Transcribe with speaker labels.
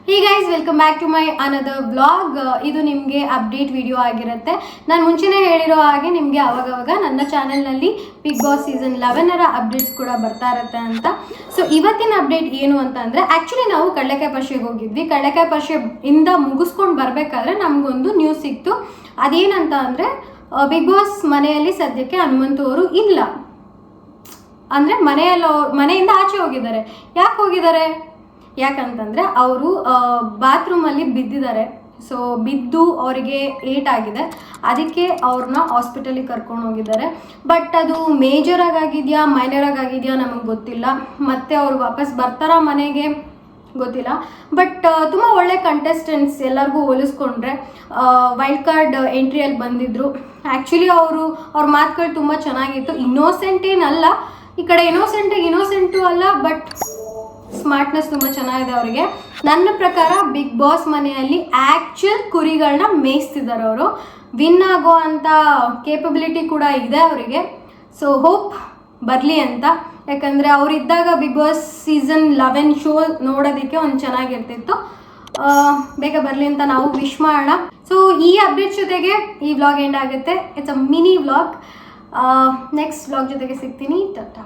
Speaker 1: Hey guys, welcome back to my another vlog. ಇದು ನಿಮಗೆ update video ಆಗಿರುತ್ತೆ. ನಾನು ಮುಂಚೆನೇ ಹೇಳಿರೋ ಹಾಗೆ ನಿಮಗೆ ಅವಾಗವಾಗ ನನ್ನ ಚಾನೆಲ್ನಲ್ಲಿ ಬಿಗ್ ಬಾಸ್ ಸೀಸನ್ 11ರ ಅಪ್ಡೇಟ್ಸ್ ಕೂಡ ಬರ್ತಾ ಇರುತ್ತೆ ಅಂತ. ಸೊ ಇವತ್ತಿನ ಅಪ್ಡೇಟ್ ಏನು ಅಂತ ಅಂದರೆ, ಆ್ಯಕ್ಚುಲಿ ನಾವು ಕಡಲೆಕಾಯಿ ಪರಿಷೆಗೆ ಹೋಗಿದ್ವಿ. ಕಡಲೆಕಾಯಿ ಪರಿಷೆ ಇಂದ ಮುಗಿಸ್ಕೊಂಡು ಬರಬೇಕಾದ್ರೆ ನಮಗೊಂದು ನ್ಯೂಸ್ ಸಿಕ್ತು. ಅದೇನಂತ ಅಂದರೆ, ಬಿಗ್ ಬಾಸ್ ಮನೆಯಲ್ಲಿ ಸದ್ಯಕ್ಕೆ ಹನುಮಂತು ಅವರು ಇಲ್ಲ. ಅಂದರೆ ಮನೆಯಿಂದ ಆಚೆ ಹೋಗಿದ್ದಾರೆ. ಯಾಕೆ ಹೋಗಿದ್ದಾರೆ? ಯಾಕಂತಂದರೆ ಅವರು ಬಾತ್ರೂಮಲ್ಲಿ ಬಿದ್ದಿದ್ದಾರೆ. ಸೊ ಬಿದ್ದು ಅವರಿಗೆ ಏಟ್ ಆಗಿದೆ. ಅದಕ್ಕೆ ಅವ್ರನ್ನ ಹಾಸ್ಪಿಟಲಿಗೆ ಕರ್ಕೊಂಡು ಹೋಗಿದ್ದಾರೆ. ಬಟ್ ಅದು ಮೇಜರಾಗಿ ಆಗಿದೆಯಾ ಮೈನರಾಗಿ ಆಗಿದೆಯಾ ನಮಗೆ ಗೊತ್ತಿಲ್ಲ. ಮತ್ತು ಅವ್ರು ವಾಪಸ್ ಬರ್ತಾರಾ ಮನೆಗೆ ಗೊತ್ತಿಲ್ಲ. ಬಟ್ ತುಂಬ ಒಳ್ಳೆ ಕಂಟೆಸ್ಟೆಂಟ್ಸ್ ಎಲ್ಲರಿಗೂ ಹೋಲಿಸ್ಕೊಂಡ್ರೆ ವೈಲ್ಡ್ ಕಾರ್ಡ್ ಎಂಟ್ರಿಯಲ್ಲಿ ಬಂದಿದ್ದರು. ಆ್ಯಕ್ಚುಲಿ ಅವ್ರ ಮಾತುಗಳು ತುಂಬ ಚೆನ್ನಾಗಿತ್ತು. ಇನ್ನೋಸೆಂಟ್ ಏನಲ್ಲ, ಈ ಕಡೆ ಇನ್ನೋಸೆಂಟು ಅಲ್ಲ, ಬಟ್ ಸ್ಮಾರ್ಟ್ನೆಸ್ ತುಂಬ ಚೆನ್ನಾಗಿದೆ ಅವರಿಗೆ. ನನ್ನ ಪ್ರಕಾರ ಬಿಗ್ ಬಾಸ್ ಮನೆಯಲ್ಲಿ ಆ್ಯಕ್ಚುಯಲ್ ಕುರಿಗಳನ್ನ ಮೇಯಿಸ್ತಿದ್ದಾರೆ ಅವರು. ವಿನ್ ಆಗೋ ಅಂಥ ಕೇಪಬಿಲಿಟಿ ಕೂಡ ಇದೆ ಅವರಿಗೆ. ಸೊ ಹೋಪ್ ಬರಲಿ ಅಂತ. ಯಾಕಂದರೆ ಅವರಿದ್ದಾಗ ಬಿಗ್ ಬಾಸ್ ಸೀಸನ್ 11 ಶೋ ನೋಡೋದಕ್ಕೆ ಒಂದು ಚೆನ್ನಾಗಿರ್ತಿತ್ತು. ಬೇಗ ಬರಲಿ ಅಂತ ನಾವು ವಿಶ್ ಮಾಡೋಣ. ಸೊ ಈ ಅಪ್ಡೇಟ್ ಜೊತೆಗೆ ಈ ವ್ಲಾಗ್ ಎಂಡ್ ಆಗುತ್ತೆ. It's a mini vlog. Next vlog ಜೊತೆಗೆ ಸಿಗ್ತೀನಿ. ಟಾಟಾ.